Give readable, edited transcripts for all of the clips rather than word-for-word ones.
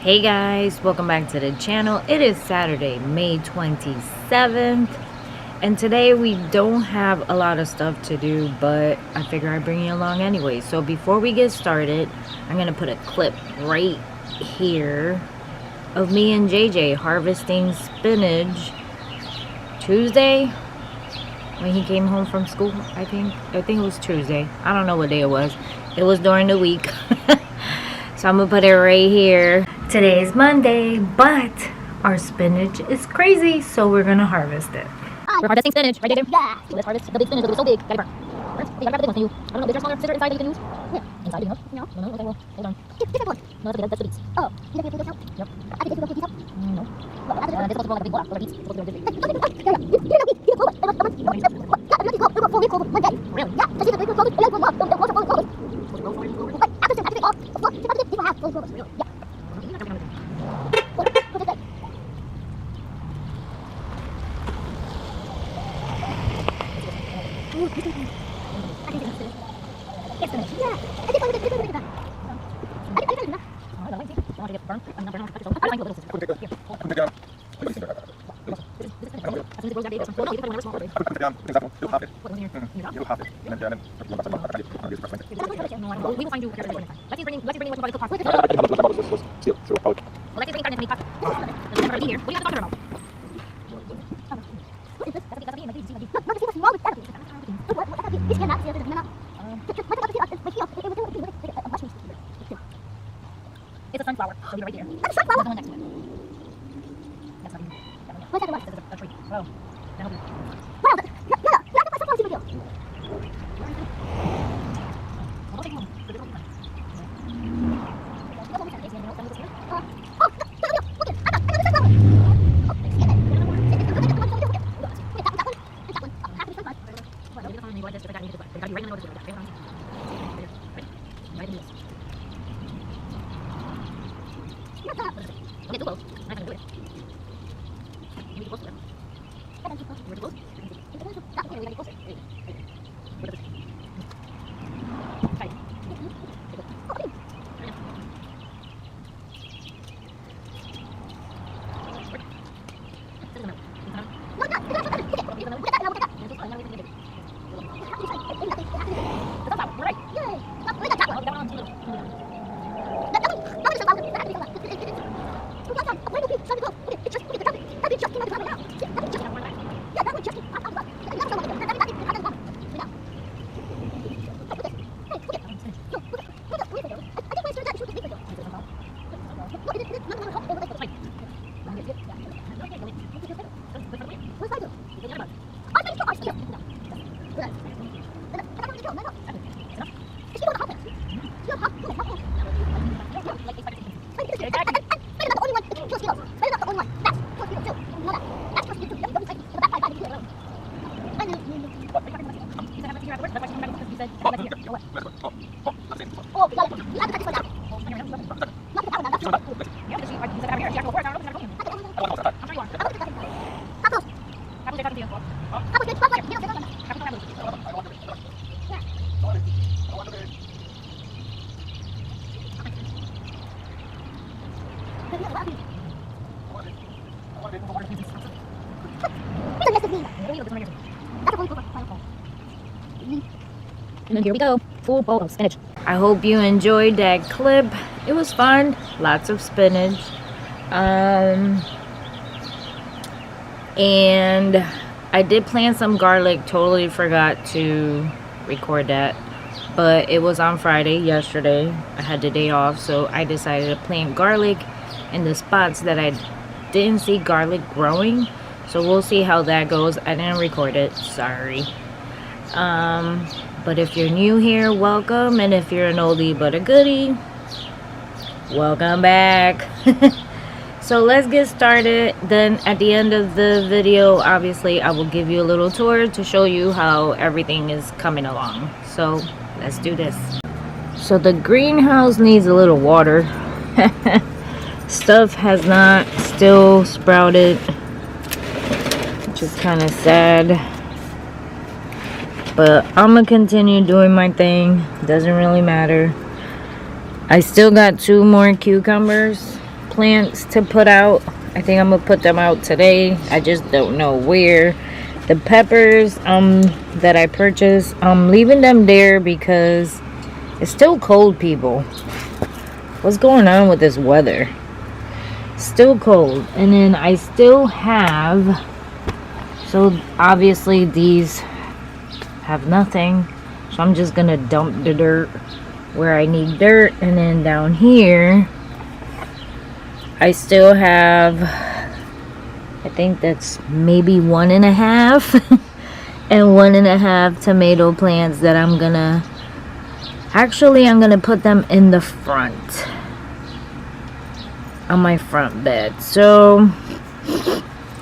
Hey guys, welcome back to the channel. It is Saturday, May 27th, and today we don't have a lot of stuff to do, but I figure I'd bring you along anyway. So before we get started, I'm gonna put a clip right here of me and JJ harvesting spinach Tuesday when he came home from school. I think it was Tuesday. I don't know what day it was. It was during the week. So I'm gonna put it right here. Today is Monday, but our spinach is crazy, so we're gonna harvest it. We're harvesting spinach right there. Yeah. So let's harvest the big spinach. It'll be so big. Gotta burn. First, you gotta grab the big ones. Can you? I don't know. Is there a smaller scissor inside that you can use? Yeah. Inside, you know? No. No. Okay. Well, hold on. This one. No, that's the beets. Oh. You think this out? Yep. I can take the beets out. No. This is supposed to roll like a big block. Or beets. It's supposed to be really? Yeah. I see the big one. We will find you. Let's bring what you brought to cook. Let's bring starting to make pasta. This is here. What do you have to talk about? It's a sunflower. It'll be right there. That's a sunflower. There's one next to it. That's not you. What's that? This is a tree. Whoa. That'll be. Wow. That's sunflower seed. We'll take home. And then here we go, full bowl of spinach. I hope you enjoyed that clip. It was fun, lots of spinach. And I did plant some garlic, totally forgot to record that. But it was on Friday, yesterday. I had the day off, so I decided to plant garlic in the spots that I didn't see garlic growing. So we'll see how that goes. I didn't record it, sorry. But if you're new here, welcome. And if you're an oldie but a goodie, welcome back. So let's get started. Then at the end of the video, obviously, I will give you a little tour to show you how everything is coming along. So let's do this. So the greenhouse needs a little water. Stuff has not still sprouted, which is kind of sad. But I'm gonna continue doing my thing. Doesn't really matter. I still got 2 more cucumbers plants to put out. I think I'm gonna put them out today. I just don't know where. The peppers that I purchased, I'm leaving them there because it's still cold, people. What's going on with this weather? Still cold. And then I still have, so obviously these have nothing, so I'm just gonna dump the dirt where I need dirt. And then down here I still have, I think that's maybe 1.5 and 1.5 tomato plants that I'm gonna put them in the front, on my front bed. So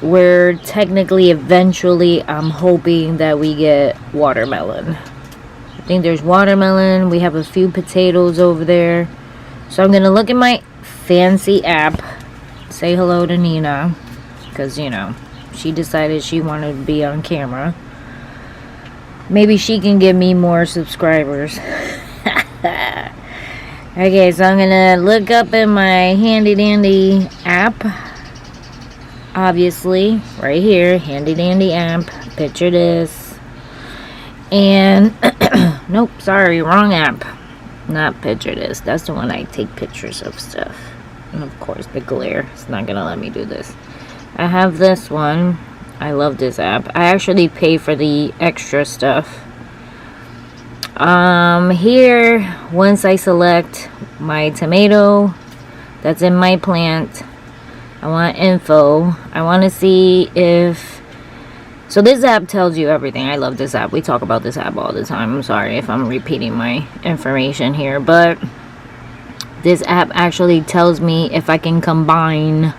we're technically, eventually, I'm hoping that we get watermelon. I think there's watermelon. We have a few potatoes over there. So I'm gonna look at my fancy app, say hello to Nina, because, you know, she decided she wanted to be on camera. Maybe she can give me more subscribers. Okay, so I'm gonna look up in my handy dandy app. Obviously, right here, handy dandy app. Picture this. And nope, sorry, wrong app. Not picture this. That's the one I take pictures of stuff. And of course, the glare. It's not gonna let me do this. I have this one. I love this app. I actually pay for the extra stuff. Here, once I select my tomato that's in my plant, I want info. I want to see if, so this app tells you everything. I love this app. We talk about this app all the time. I'm sorry if I'm repeating my information here, but this app actually tells me if I can combine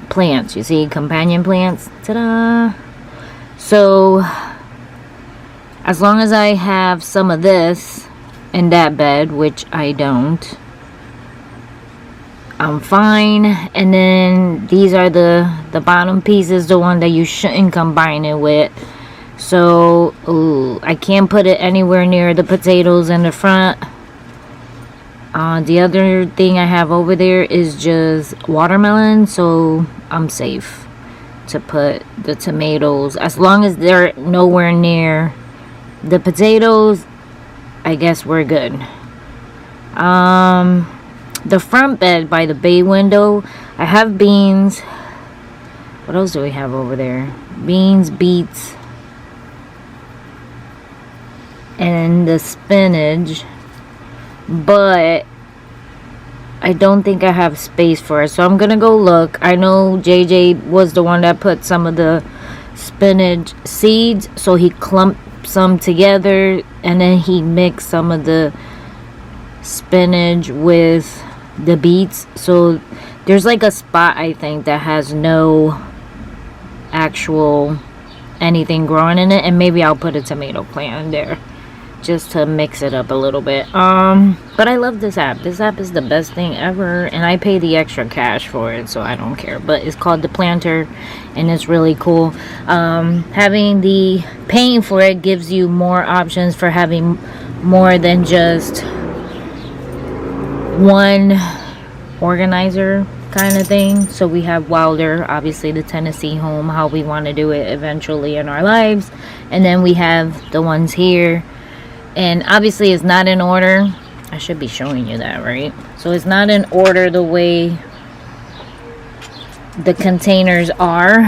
plants. You see, companion plants. Ta-da! So as long as I have some of this in that bed, which I don't, I'm fine. And then these are the bottom pieces, the one that you shouldn't combine it with. So I can't put it anywhere near the potatoes in the front. The other thing I have over there is just watermelon, so I'm safe to put the tomatoes, as long as they're nowhere near the potatoes. I guess we're good. The front bed by the bay window, I have beans. What else do we have over there? Beans, beets, and the spinach. But I don't think I have space for it, so I'm gonna go look. I know JJ was the one that put some of the spinach seeds, so he clumped some together, and then he mixed some of the spinach with the beets. So there's like a spot, I think, that has no actual anything growing in it, and maybe I'll put a tomato plant in there just to mix it up a little bit. But I love this app. This app is the best thing ever, and I pay the extra cash for it, so I don't care. But it's called the Planter, and it's really cool. Paying for it gives you more options for having more than just one organizer kind of thing. So we have Wilder, obviously the Tennessee home, how we want to do it eventually in our lives, and then we have the ones here. And obviously it's not in order. I should be showing you that, right? So it's not in order the way the containers are.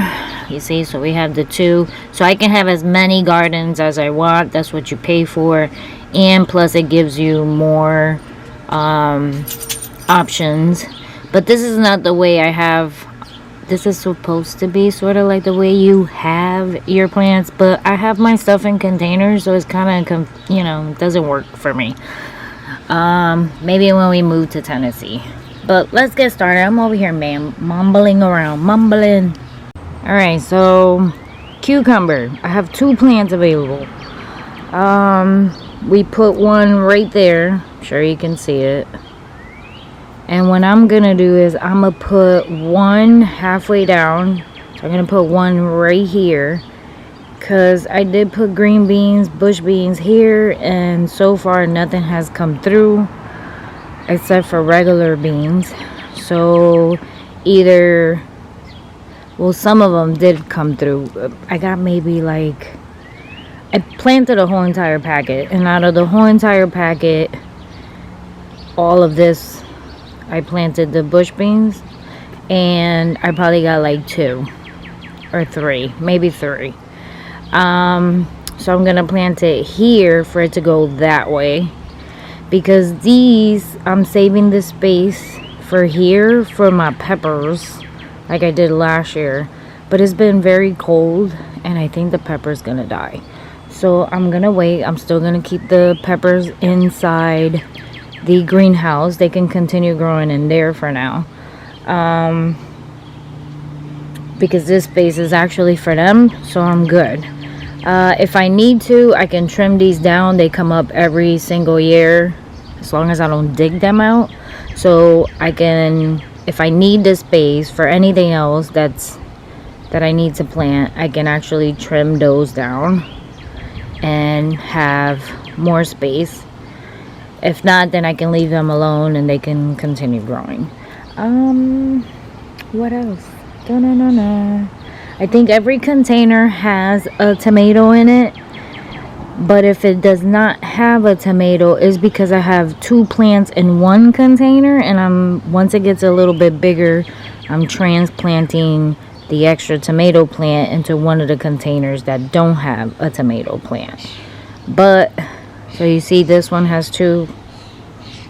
You see, so we have the two. So I can have as many gardens as I want. That's what you pay for. And plus it gives you more options. But this is not the way I have. This is supposed to be sort of like the way you have your plants, but I have my stuff in containers, so it's kind of, you know, it doesn't work for me. Maybe when we move to Tennessee. But let's get started. I'm over here, mumbling around. Alright, so cucumber. I have 2 plants available. We put one right there. I'm sure you can see it. And what I'm gonna do is I'm gonna put one halfway down. So I'm gonna put one right here, because I did put green beans, bush beans here, and so far nothing has come through except for regular beans. So either, well, some of them did come through. I got maybe like, I planted a whole entire packet, and out of the whole entire packet, all of this, I planted the bush beans, and I probably got like 2 or 3, maybe 3. So I'm gonna plant it here for it to go that way, because these, I'm saving the space for here for my peppers like I did last year, but it's been very cold and I think the pepper's gonna die. So I'm gonna wait. I'm still gonna keep the peppers inside the greenhouse. They can continue growing in there for now, because this space is actually for them, so I'm good. If I need to, I can trim these down. They come up every single year, as long as I don't dig them out. So I can, if I need the space for anything else that I need to plant, I can actually trim those down and have more space. If not, then I can leave them alone and they can continue growing. What else? I think every container has a tomato in it, but if it does not have a tomato, it's because I have 2 plants in one container, and once it gets a little bit bigger, I'm transplanting the extra tomato plant into one of the containers that don't have a tomato plant. But so you see, this one has 2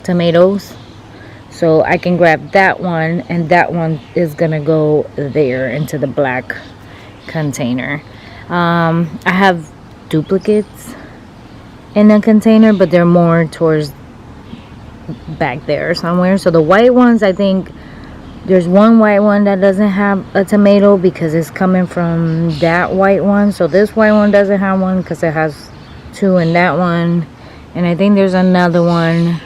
tomatoes, so I can grab that one, and that one is gonna go there into the black container. I have duplicates in the container, but they're more towards back there somewhere. So the white ones, I think there's one white one that doesn't have a tomato because it's coming from that white one. So this white one doesn't have one because it has 2 in that one, and I think there's another one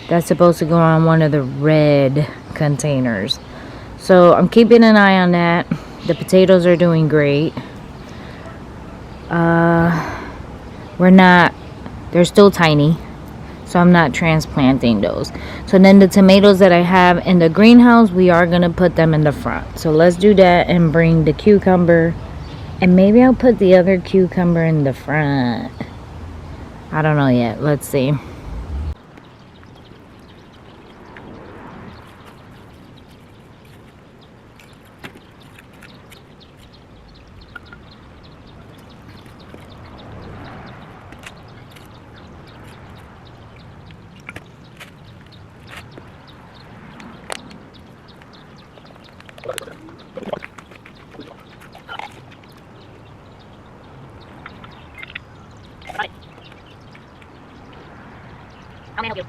that's supposed to go on one of the red containers. So I'm keeping an eye on that. The potatoes are doing great. They're still tiny, so I'm not transplanting those. So then the tomatoes that I have in the greenhouse, we are gonna put them in the front. So let's do that and bring the cucumber, and maybe I'll put the other cucumber in the front. I don't know yet. Let's see. How may I help you?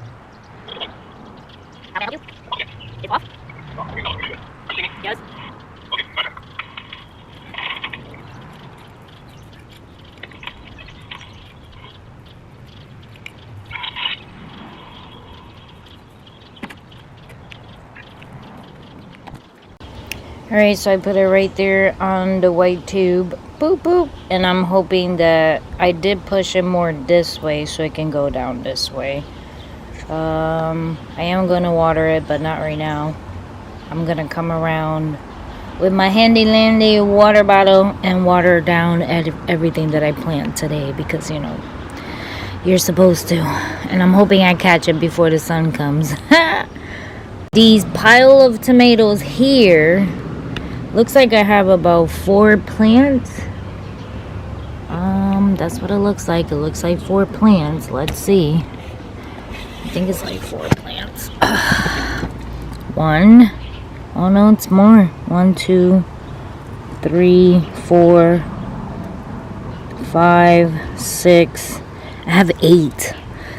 How may I help you? It's off? Yes. Alright, so I put it right there on the white tube. Boop, boop. And I'm hoping that I did push it more this way so it can go down this way. I am going to water it, but not right now. I'm going to come around with my handy dandy water bottle and water down everything that I plant today, because, you know, you're supposed to. And I'm hoping I catch it before the sun comes. These pile of tomatoes here, looks like I have about 4 plants. That's what it looks like. It looks like 4 plants. Let's see. I think it's like 4 plants. 1. Oh no, it's more. 1, 2, 3, 4, 5, 6. I have 8.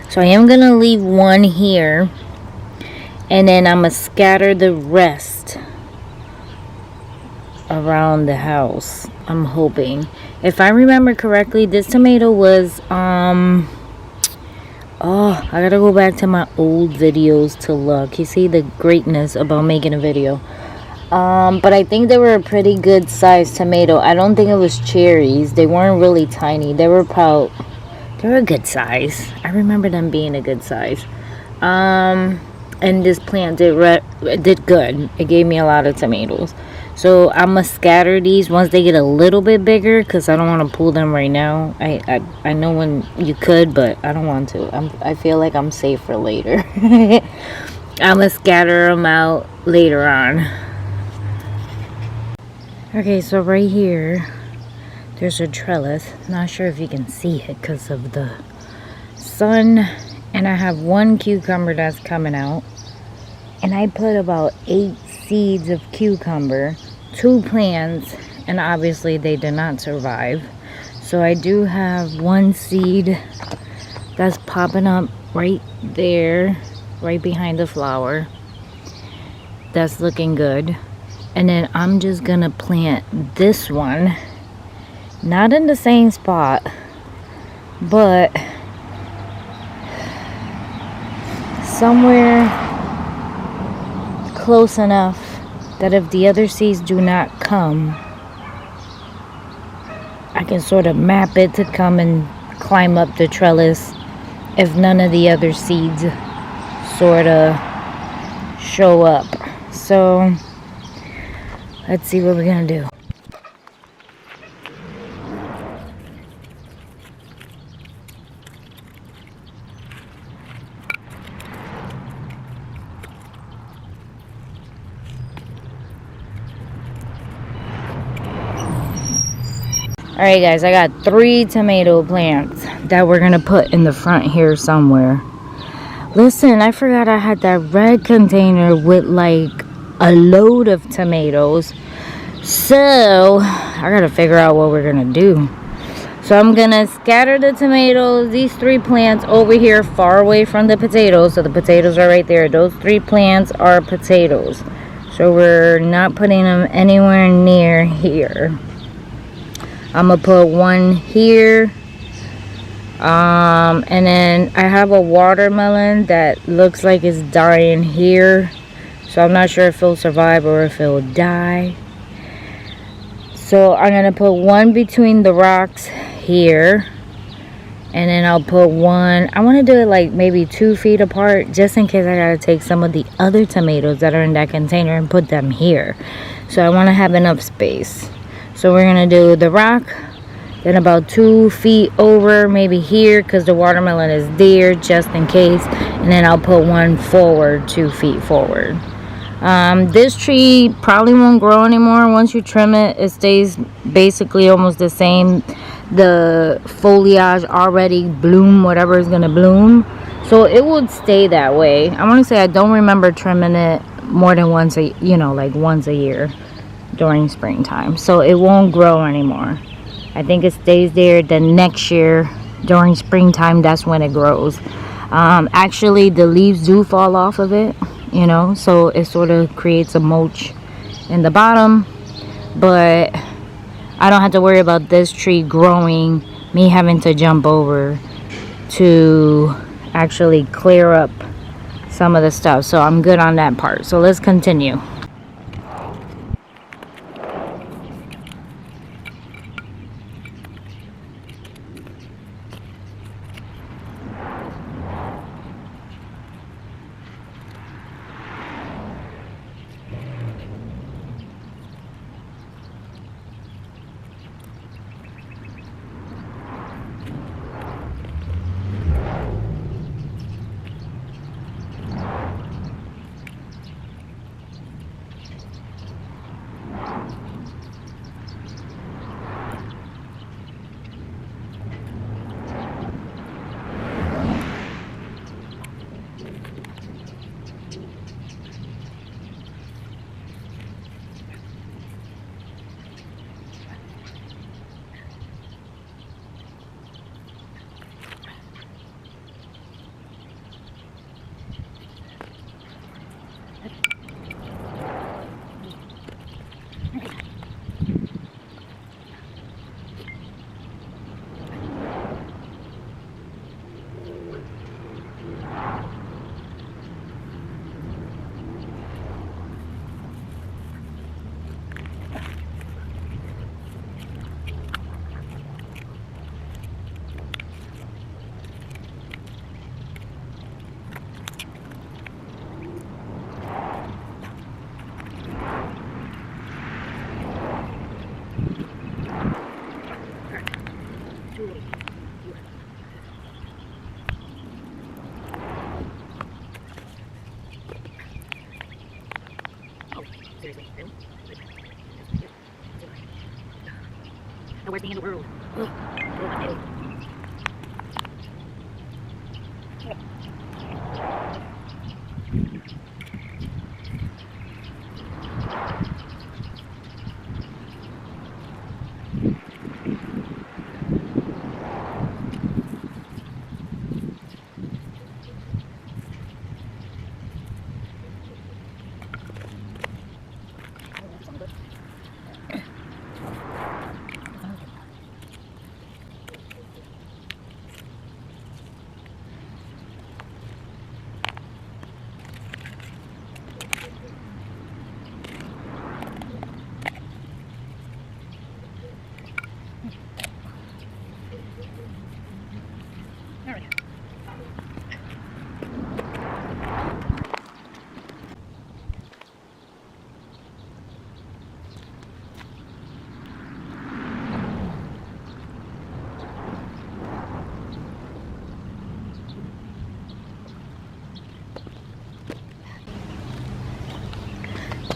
So I am gonna leave 1 here, and then I'm gonna scatter the rest around the house. I'm hoping. If I remember correctly, this tomato was oh, I gotta go back to my old videos to look. You see the greatness about making a video. But I think they were a pretty good sized tomato. I don't think it was cherries. They weren't really tiny. They were a good size. I remember them being a good size. I and this plant did good. It gave me a lot of tomatoes. So I'm gonna scatter these once they get a little bit bigger, because I don't want to pull them right now. I know when you could, but I don't want to. I feel like I'm safe for later. I'm gonna scatter them out later on. Okay, so right here there's a trellis. Not sure if you can see it because of the sun. And I have one cucumber that's coming out, and I put about 8 seeds of cucumber, 2 plants, and obviously they did not survive. So I do have 1 seed that's popping up right there, right behind the flower. That's looking good. And then I'm just gonna plant this one, not in the same spot, but somewhere close enough that if the other seeds do not come, I can sort of map it to come and climb up the trellis if none of the other seeds sort of show up. So let's see what we're gonna do. Alright guys, I got 3 tomato plants that we're gonna put in the front here somewhere. Listen, I forgot I had that red container with like a load of tomatoes. So I gotta figure out what we're gonna do. So I'm gonna scatter the tomatoes, these 3 plants over here far away from the potatoes. So the potatoes are right there. Those 3 plants are potatoes. So we're not putting them anywhere near here. I'm gonna put 1 here. And then I have a watermelon that looks like it's dying here. So I'm not sure if it'll survive or if it'll die. So I'm gonna put 1 between the rocks here. And then I'll put 1, I want to do it like maybe 2 feet apart, just in case I gotta take some of the other tomatoes that are in that container and put them here. So I want to have enough space. So we're gonna do the rock, then about 2 feet over, maybe here, because the watermelon is there just in case. And then I'll put 1 forward, 2 feet forward. This tree probably won't grow anymore. Once you trim it, it stays basically almost the same. The foliage already bloom, whatever is gonna bloom. So it would stay that way. I want to say I don't remember trimming it more than once a, like once a year during springtime. So it won't grow anymore. I think it stays there. The next year during springtime, that's when it grows. Actually the leaves do fall off of it, so it sort of creates a mulch in the bottom. But I don't have to worry about this tree growing, me having to jump over to actually clear up some of the stuff. So I'm good on that part. So let's continue. The worst thing in the world.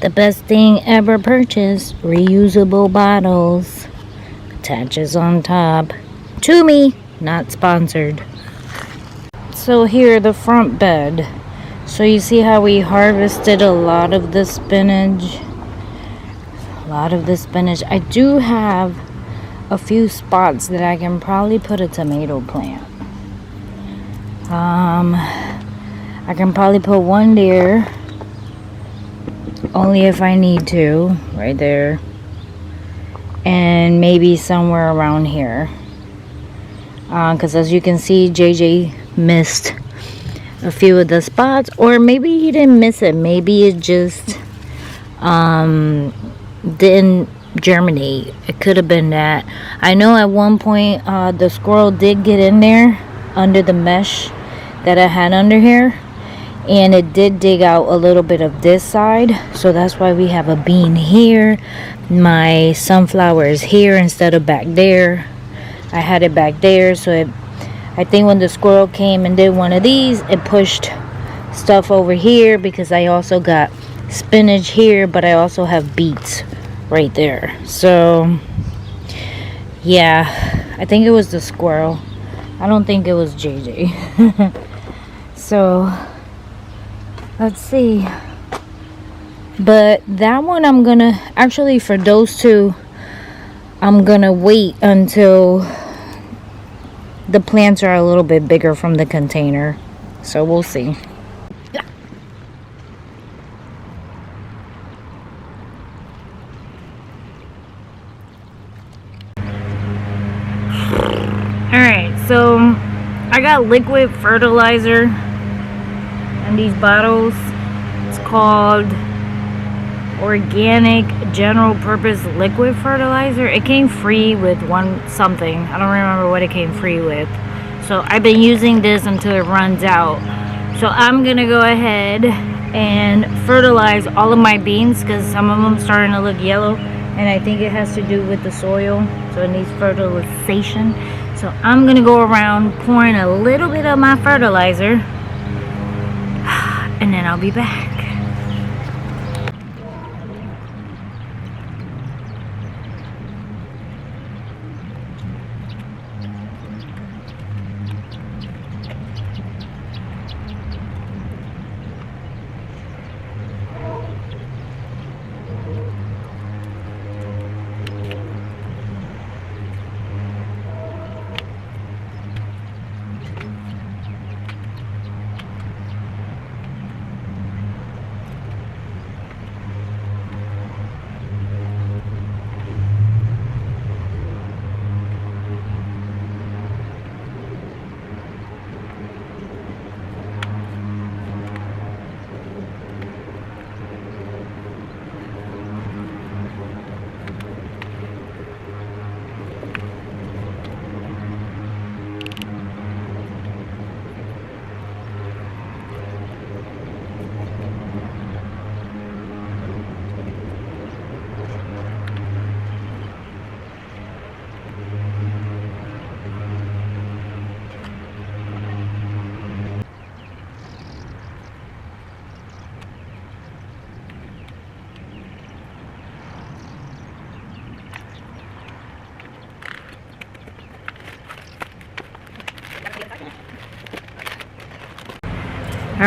The best thing ever purchased, reusable bottles. Attaches on top. To me, not sponsored. So here, the front bed. So you see how we harvested a lot of the spinach. I do have a few spots that I can probably put a tomato plant. I can probably put one there. Only if I need to, right there, and maybe somewhere around here, because as you can see, JJ missed a few of the spots, or maybe he didn't miss it, maybe it just didn't germinate. It could have been that. I know at one point the squirrel did get in there under the mesh that I had under here, and it did dig out a little bit of this side, so that's why we have a bean here. My sunflower is here instead of back there. I had it back there, so I think when the squirrel came and did one of these, it pushed stuff over here, because I also got spinach here, but I also have beets right there. So yeah, I think it was the squirrel. I don't think it was JJ. So let's see. But that one I'm gonna, actually for those two, I'm gonna wait until the plants are a little bit bigger from the container. So we'll see. Alright, so I got liquid fertilizer in these bottles. It's called Organic General Purpose Liquid Fertilizer. It came free with something. I don't remember what it came free with. So I've been using this until it runs out. So I'm gonna go ahead and fertilize all of my beans, because some of them starting to look yellow, and I think it has to do with the soil, so it needs fertilization. So I'm gonna go around pouring a little bit of my fertilizer, and then I'll be back.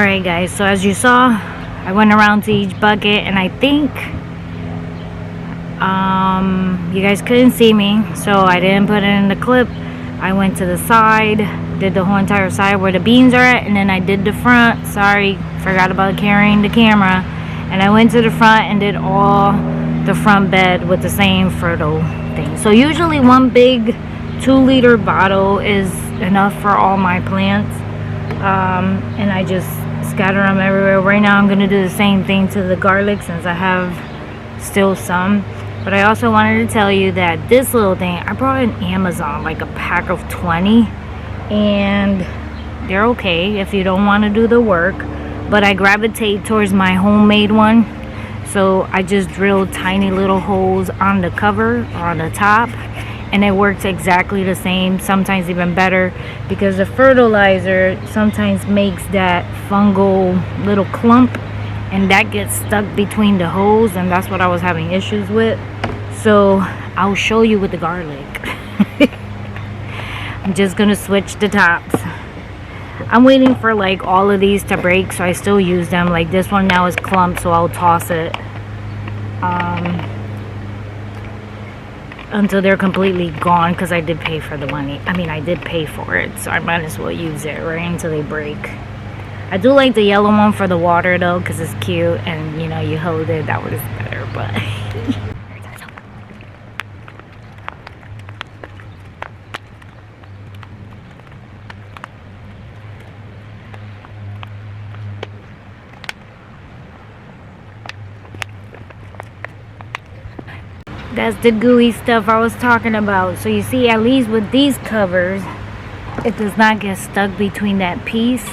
Alright guys, so as you saw, I went around to each bucket, and I think you guys couldn't see me, so I didn't put it in the clip. I went to the side, did the whole entire side where the beans are at, and then I did the front. Sorry, forgot about carrying the camera. And I went to the front and did all the front bed with the same fertile thing. So usually one big 2-liter bottle is enough for all my plants, and I just scatter them everywhere. Right now I'm going to do the same thing to the garlic since I have still some. But I also wanted to tell you that this little thing I brought in Amazon, like a pack of 20, and they're okay if you don't want to do the work, but I gravitate towards my homemade one. So I just drilled tiny little holes on the cover or on the top, and it works exactly the same, sometimes even better, because the fertilizer sometimes makes that fungal little clump, and that gets stuck between the holes, and that's what I was having issues with. So I'll show you with the garlic. I'm just gonna switch the tops. I'm waiting for like all of these to break, so I still use them. Like this one now is clumped, so I'll toss it until they're completely gone, because I did pay for the money. I mean, I did pay for it, so I might as well use it right until they break. I do like the yellow one for the water though, because it's cute, and you know, you hold it, that was better. But that's the gooey stuff I was talking about. So you see, at least with these covers, it does not get stuck between that piece,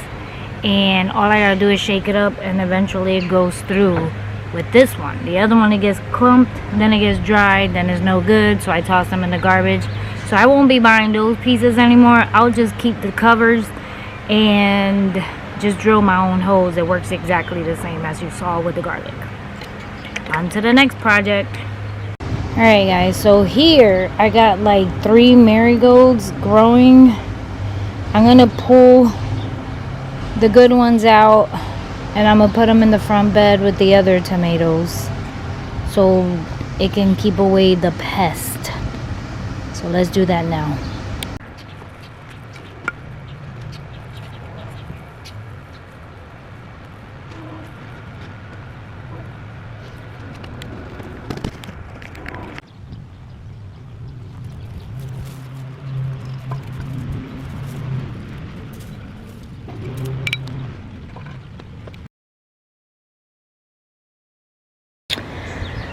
and all I gotta do is shake it up, and eventually it goes through. With this one, the other one, it gets clumped, then it gets dried, then it's no good, so I toss them in the garbage. So I won't be buying those pieces anymore. I'll just keep the covers and just drill my own holes. It works exactly the same as you saw with the garlic. On to the next project. Alright guys, so here I got like 3 marigolds growing. I'm gonna pull the good ones out, and I'm gonna put them in the front bed with the other tomatoes so it can keep away the pest. So let's do that now.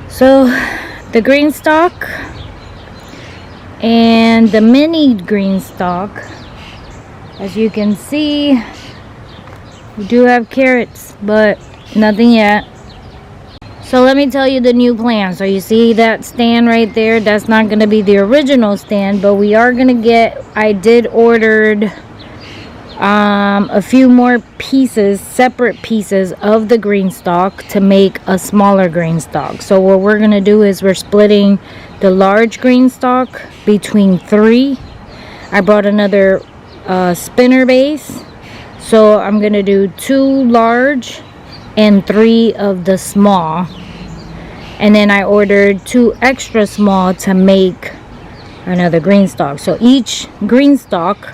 So the green stalk and the mini green stalk, as you can see, we do have carrots, but nothing yet. So let me tell you the new plan. So you see that stand right there, that's not going to be the original stand, but we are going to get, I did ordered a few more pieces, separate pieces of the green stalk to make a smaller green stalk. So what we're going to do is we're splitting the large green stalk between 3. I brought another spinner base, so I'm going to do 2 large and 3 of the small, and then I ordered 2 extra small to make another green stalk. So each green stalk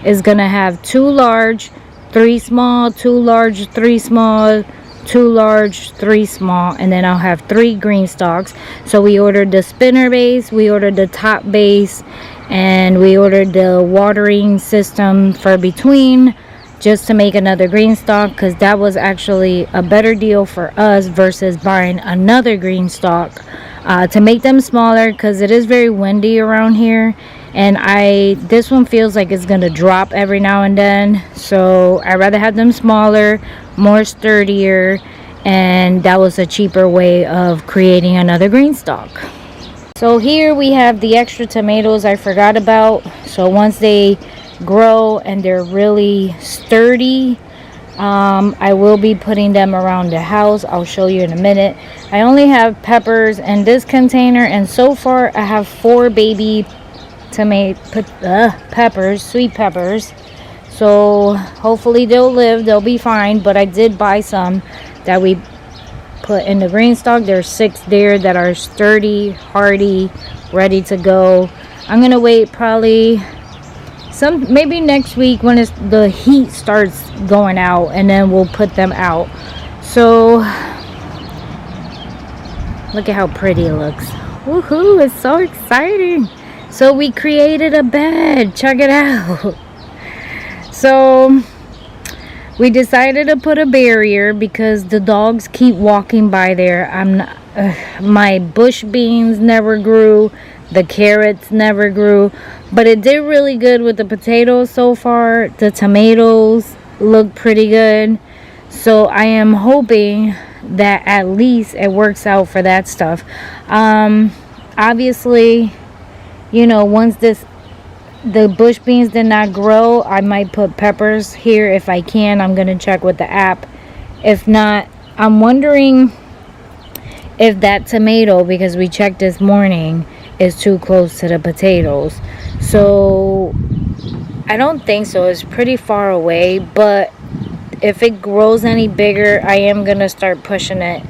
is gonna have 2 large, 3 small, 2 large, 3 small, 2 large, 3 small, and then I'll have 3 green stalks. So we ordered the spinner base, we ordered the top base, and we ordered the watering system for between, just to make another green stalk, because that was actually a better deal for us versus buying another green stalk, to make them smaller, because it is very windy around here, and this one feels like it's gonna drop every now and then. So I'd rather have them smaller, more sturdier, and that was a cheaper way of creating another green stalk. So here we have the extra tomatoes I forgot about. So once they grow and they're really sturdy, I will be putting them around the house. I'll show you in a minute. I only have peppers in this container, and so far I have 4 baby peppers, sweet peppers. So hopefully they'll live, they'll be fine. But I did buy some that we put in the green stock. There's 6 there that are sturdy, hardy, ready to go. I'm gonna wait probably maybe next week when the heat starts going out, and then we'll put them out. So look at how pretty it looks. Woohoo, it's so exciting. So we created a bed, check it out. So we decided to put a barrier because the dogs keep walking by there. My bush beans never grew, the carrots never grew, but it did really good with the potatoes so far. The tomatoes look pretty good. So I am hoping that at least it works out for that stuff. Obviously, you know, once the bush beans did not grow, I might put peppers here if I can. I'm gonna check with the app. If not, I'm wondering if that tomato, because we checked this morning, is too close to the potatoes. So I don't think so. It's pretty far away, but if it grows any bigger, I am gonna start pushing it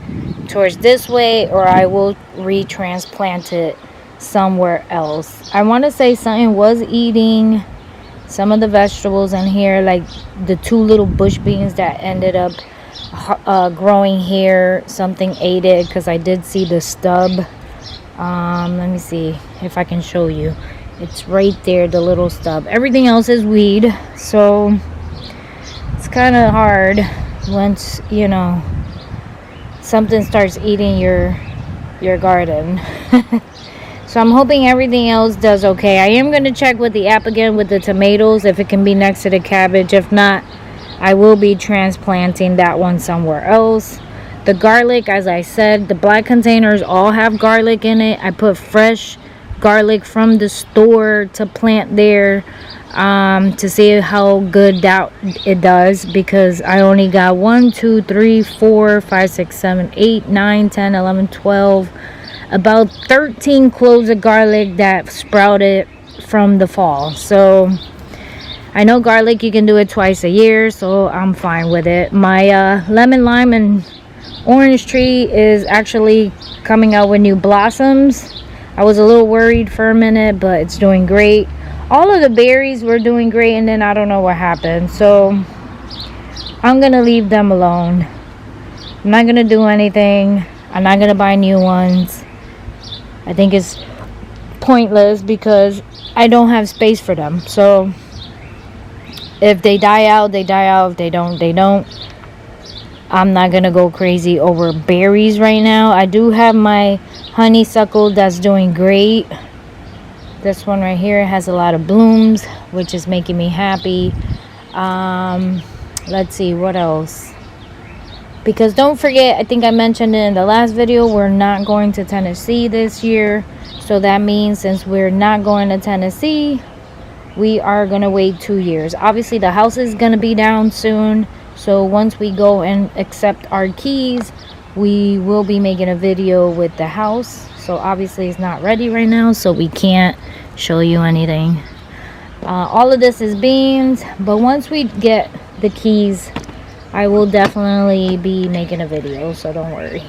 towards this way, or I will retransplant it somewhere else. I want to say something was eating some of the vegetables in here, like the 2 little bush beans that ended up growing here. Something ate it because I did see the stub. Let me see if I can show you. It's right there, the little stub. Everything else is weed, so it's kind of hard once, you know, something starts eating your garden. So I'm hoping everything else does okay. I am going to check with the app again with the tomatoes, if it can be next to the cabbage. If not, I will be transplanting that one somewhere else. The garlic, as I said, the black containers all have garlic in it. I put fresh garlic from the store to plant there, to see how good that it does, because I only got 1, 2, 3, 4, 5, 6, 7, 8, 9, 10, 11, 12, about 13 cloves of garlic that sprouted from the fall. So I know garlic, you can do it twice a year, so I'm fine with it. My lemon, lime, and orange tree is actually coming out with new blossoms. I was a little worried for a minute, but it's doing great. All of the berries were doing great, and then I don't know what happened. So I'm gonna leave them alone. I'm not gonna do anything. I'm not gonna buy new ones. I think it's pointless because I don't have space for them. So if they die out, they die out. If they don't, they don't. I'm not gonna go crazy over berries right now. I do have my honeysuckle that's doing great. This one right here has a lot of blooms, which is making me happy. Let's see what else, because don't forget, I think I mentioned it in the last video, we're not going to Tennessee this year. So that means since we're not going to Tennessee, we are going to wait 2 years. Obviously the house is going to be down soon, so once we go and accept our keys, we will be making a video with the house. So obviously it's not ready right now, so we can't show you anything. All of this is beans, but once we get the keys, I will definitely be making a video, so don't worry.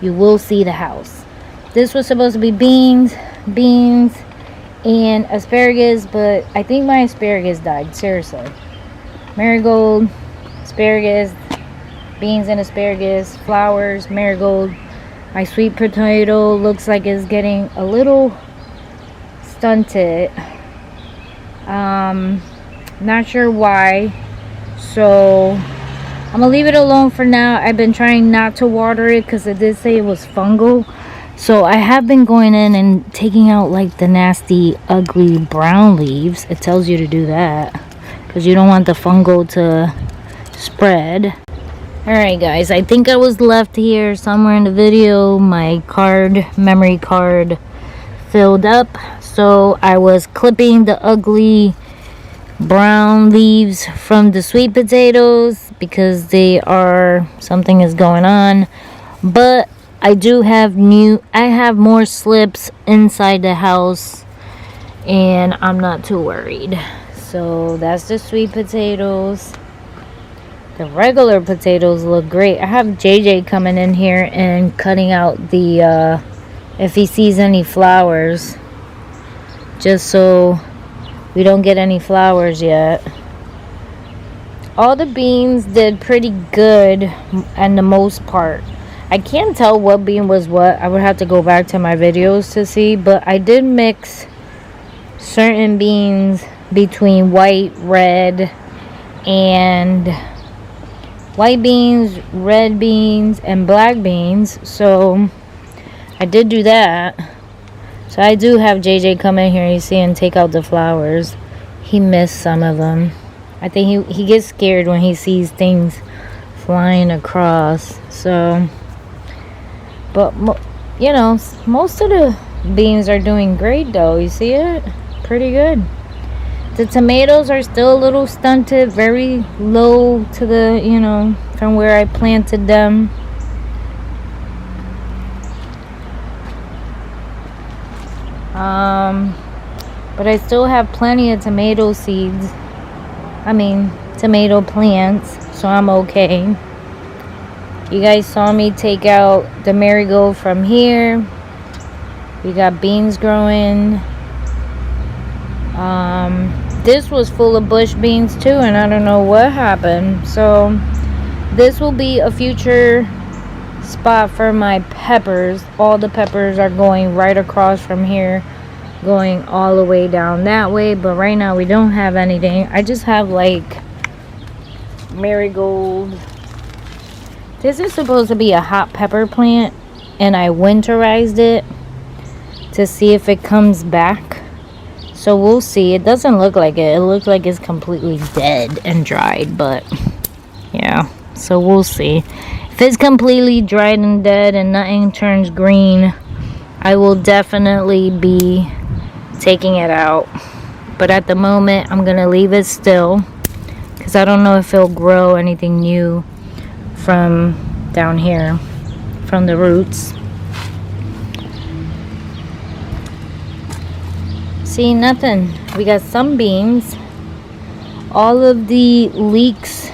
You will see the house. This was supposed to be beans, and asparagus, but I think my asparagus died, seriously. Marigold, asparagus, beans and asparagus, flowers, marigold. My sweet potato looks like it's getting a little stunted. Not sure why. So I'm gonna leave it alone for now. I've been trying not to water it because it did say it was fungal. So I have been going in and taking out like the nasty, ugly brown leaves. It tells you to do that because you don't want the fungal to spread. Alright guys, I think I was left here somewhere in the video. My memory card filled up. So I was clipping the ugly brown leaves from the sweet potatoes because something is going on. But I have more slips inside the house, and I'm not too worried. So that's the sweet potatoes. The regular potatoes look great. I have JJ coming in here and cutting out the if he sees any flowers, just so we don't get any flowers yet. All the beans did pretty good and the most part. I can't tell what bean was what. I would have to go back to my videos to see, but I did mix certain beans between white, red, and white beans, red beans, and black beans. So I did do that. So I do have JJ come in here, you see, and take out the flowers. He missed some of them. I think he gets scared when he sees things flying across. So, but you know, most of the beans are doing great though. You see it? Pretty good. The tomatoes are still a little stunted, very low to the, you know, from where I planted them. But I still have plenty of tomato seeds. Tomato plants, so I'm okay. You guys saw me take out the marigold from here. We got beans growing. This was full of bush beans too, and I don't know what happened. So this will be a future spot for my peppers. All the peppers are going right across from here, going all the way down that way, but right now we don't have anything. I just have like marigold. This is supposed to be a hot pepper plant, and I winterized it to see if it comes back. So we'll see. It doesn't look like it. It looks like it's completely dead and dried, but yeah, so we'll see. If it's completely dried and dead and nothing turns green, I will definitely be taking it out. But at the moment, I'm gonna leave it still because I don't know if it'll grow anything new from down here, from the roots. See, nothing. We got some beans. All of the leeks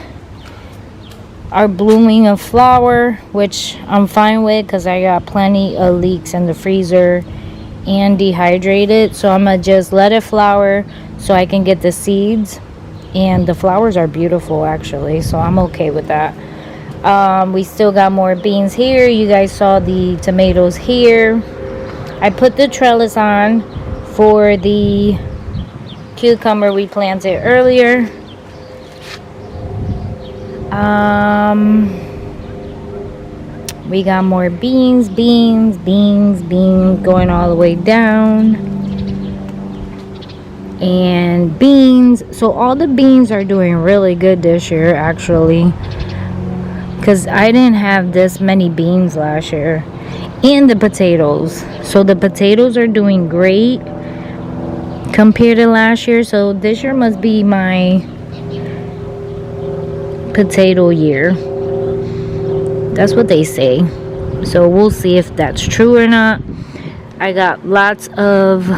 are blooming a flower, which I'm fine with because I got plenty of leeks in the freezer and dehydrated. So I'm gonna just let it flower so I can get the seeds. And the flowers are beautiful actually, so I'm okay with that. We still got more beans here. You guys saw the tomatoes here. I put the trellis on for the cucumber we planted earlier. We got more beans going all the way down, and beans. So all the beans are doing really good this year actually, because I didn't have this many beans last year. And the potatoes, so the potatoes are doing great compared to last year. So this year must be my potato year. That's what they say. So we'll see if that's true or not. I got lots of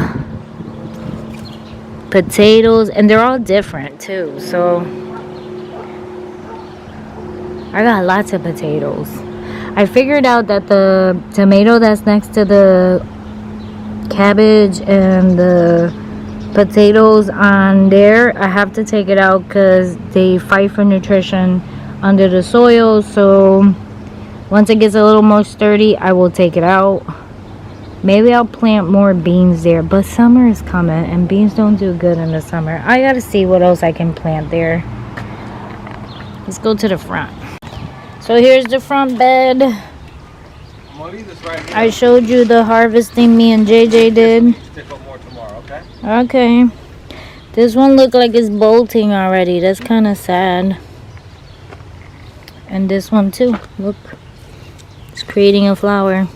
potatoes, and they're all different too. So I got lots of potatoes. I figured out that the tomato that's next to the cabbage and the potatoes on there, I have to take it out because they fight for nutrition under the soil. So once it gets a little more sturdy, I will take it out. Maybe I'll plant more beans there, but summer is coming and beans don't do good in the summer. I gotta see what else I can plant there. Let's go to the front. So here's the front bed. I showed you the harvesting me and JJ did. Okay. This one looked like it's bolting already. That's kind of sad. And this one too. Look. It's creating a flower.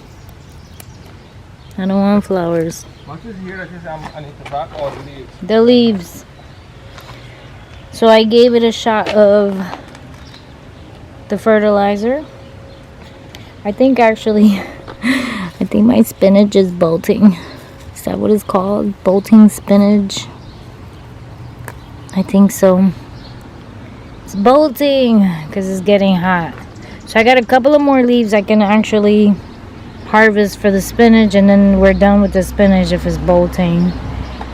I don't want flowers. The leaves. So I gave it a shot of the fertilizer. I think actually, I think my spinach is bolting. Is that what it's called? Bolting spinach. I think so. It's bolting because it's getting hot. So I got a couple of more leaves I can actually harvest for the spinach, and then we're done with the spinach if it's bolting.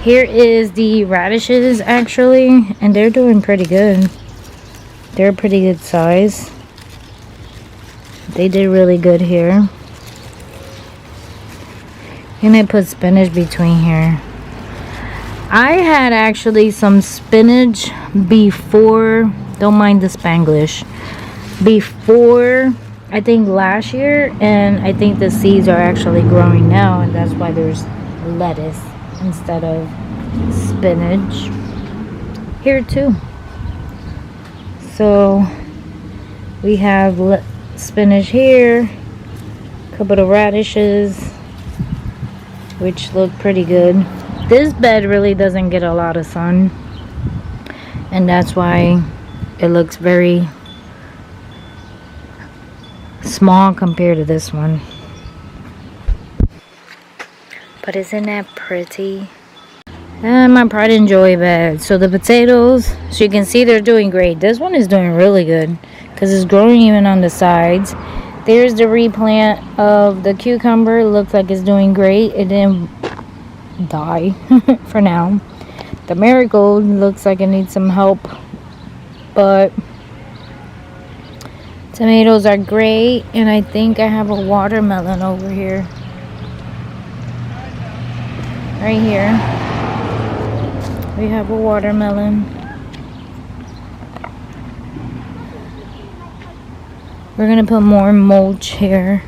Here is the radishes actually, and they're doing pretty good. They're a pretty good size. They did really good here. And I put spinach between here. I had actually some spinach before, don't mind the Spanglish, before I think last year, and I think the seeds are actually growing now, and that's why there's lettuce instead of spinach here too. So we have spinach here, a couple of radishes, which look pretty good. This bed really doesn't get a lot of sun, and that's why it looks very small compared to this one. But isn't that pretty? And my pride and joy bed. So the potatoes, so you can see they're doing great. This one is doing really good because it's growing even on the sides. There's the replant of the cucumber. Looks like it's doing great. It didn't die for now. The marigold looks like it needs some help, but tomatoes are great. And I think I have a watermelon over here, right here. We have a watermelon. We're gonna put more mulch here,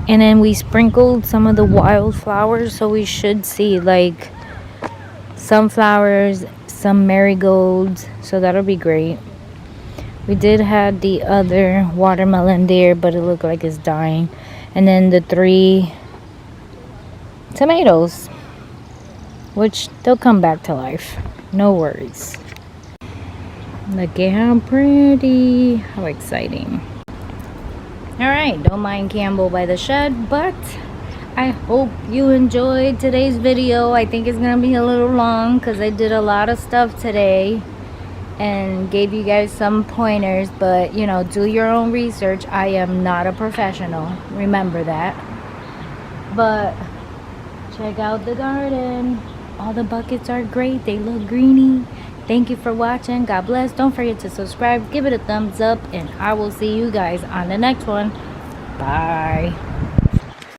and then we sprinkled some of the wildflowers, so we should see like sunflowers, some marigolds, so that'll be great. We did have the other watermelon there, but it looked like it's dying. And then the 3 tomatoes, which they'll come back to life, no worries. Look at how pretty, how exciting. All right, don't mind Campbell by the shed, but I hope you enjoyed today's video. I think it's gonna be a little long because I did a lot of stuff today and gave you guys some pointers, but you know, do your own research. I am not a professional, remember that. But check out the garden. All the buckets are great, they look greeny. Thank you for watching. God bless. Don't forget to subscribe, give it a thumbs up, and I will see you guys on the next one. Bye.